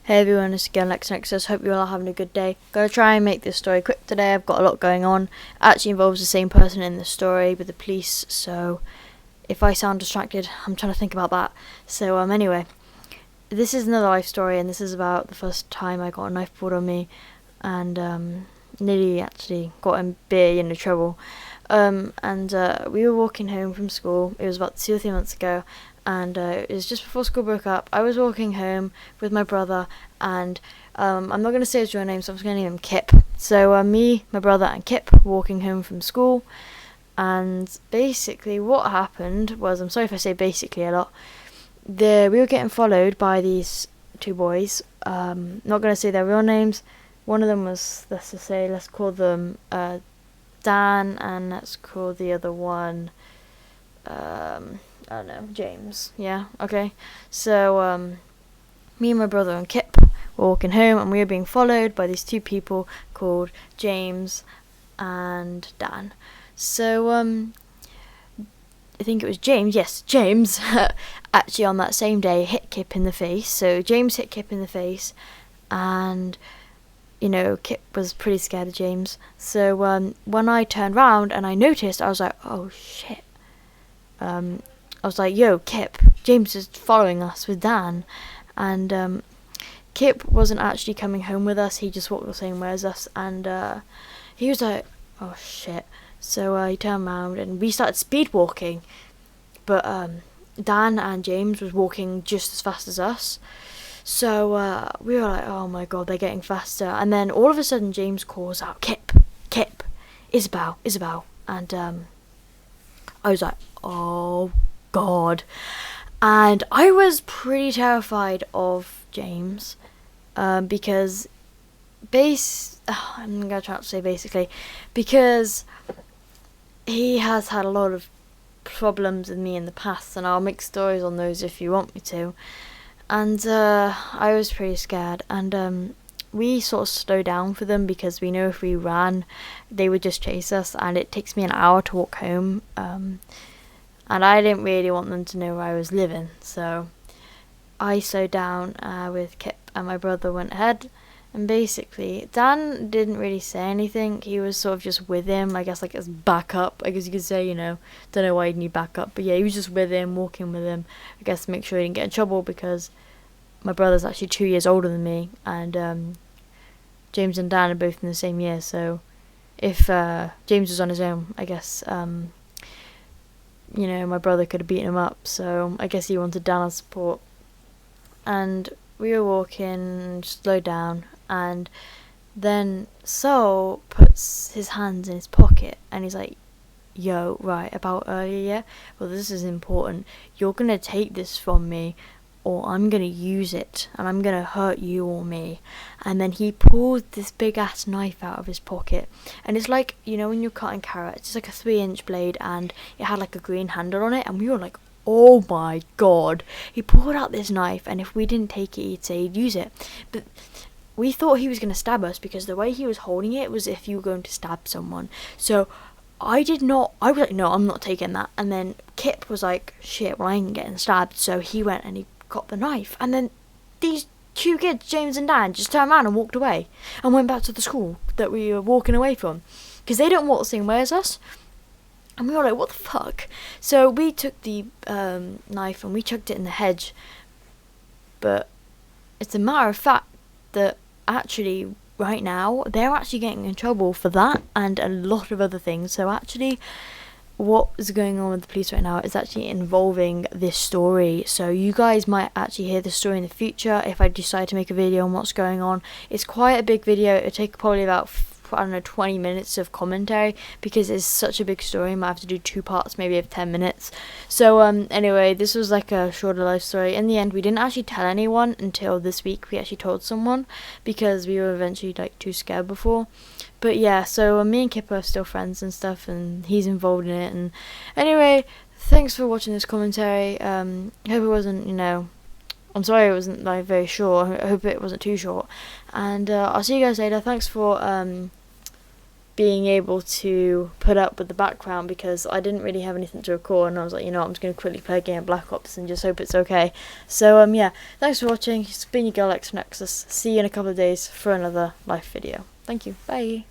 Hey everyone, it's again LexNexus. Hope you all are having a good day. Gonna try and make this story quick today. I've got a lot going on. It actually involves the same person in the story with the police, so if I sound distracted, I'm trying to think about that. So anyway, this is another life story, and this is about the first time I got a knife pulled on me, and nearly actually got in big trouble. We were walking home from school. It was about 2 or 3 months ago, and it was just before school broke up. I was walking home with my brother, and I'm not going to say his real name, so I'm just going to name him Kip. So me, my brother, and Kip were walking home from school, and basically what happened was, I'm sorry if I say basically a lot, we were getting followed by these two boys. Not going to say their real names. One of them was, let's call them Dan, and let's call the other one, I don't know, James. Yeah, okay. So, me and my brother and Kip were walking home, and we were being followed by these two people called James and Dan. So, I think it was James. Yes, James. Actually, on that same day, hit Kip in the face. So James hit Kip in the face, and Kip was pretty scared of James. So when I turned round and I noticed, I was like, oh shit. I was like, yo, Kip, James is following us with Dan. And Kip wasn't actually coming home with us. He just walked the same way as us. And he was like, oh shit. So he turned around and we started speed walking. But Dan and James was walking just as fast as us. So we were like, oh my god, they're getting faster. And then all of a sudden James calls out, Kip, Isabel. And I was like, oh god. And I was pretty terrified of James because I'm going to try to say basically, because he has had a lot of problems with me in the past, and I'll make stories on those if you want me to. And I was pretty scared, and we sort of slowed down for them because we know if we ran, they would just chase us, and it takes me an hour to walk home, and I didn't really want them to know where I was living, so I slowed down with Kip, and my brother went ahead. And basically, Dan didn't really say anything. He was sort of just with him, I guess, like as backup. I guess you could say, don't know why he'd need backup. But yeah, he was just with him, walking with him. I guess to make sure he didn't get in trouble, because my brother's actually 2 years older than me. And James and Dan are both in the same year. So if James was on his own, I guess, my brother could have beaten him up. So I guess he wanted Dan's support. And we were walking, slowed down, and then Saul puts his hands in his pocket and he's like, yo, right, about earlier, yeah? Well, this is important. You're gonna take this from me, or I'm gonna use it, and I'm gonna hurt you or me. And then he pulled this big ass knife out of his pocket, and it's like, when you're cutting carrots, it's like a 3-inch blade, and it had like a green handle on it, and we were like, oh my god. He pulled out this knife, and if we didn't take it, he'd say he'd use it. But we thought he was going to stab us, because the way he was holding it was if you were going to stab someone. So I was like, no, I'm not taking that. And then Kip was like, shit, well, I ain't getting stabbed. So he went and he got the knife. And then these two kids, James and Dan, just turned around and walked away and went back to the school that we were walking away from, because they don't walk the same way as us. And we were like, what the fuck? So we took the knife and we chucked it in the hedge. But it's a matter of fact that actually right now they're actually getting in trouble for that and a lot of other things. So actually what is going on with the police right now is actually involving this story. So you guys might actually hear this story in the future if I decide to make a video on what's going on. It's quite a big video. It'll take probably about 20 minutes of commentary, because it's such a big story. I might have to do 2 parts, maybe of 10 minutes. So anyway, this was like a shorter life story. In the end, we didn't actually tell anyone until this week. We actually told someone, because we were eventually like too scared before. But yeah, so me and Kip are still friends and stuff, and he's involved in it. And anyway, thanks for watching this commentary. Hope it wasn't, I'm sorry it wasn't like very short. I hope it wasn't too short. And I'll see you guys later. Thanks for being able to put up with the background because I didn't really have anything to record, and I was like, you know what, I'm just going to quickly play a game of Black Ops and just hope it's okay. So yeah, thanks for watching. It's been your girl X Nexus. See you in a couple of days for another live video. Thank you. Bye.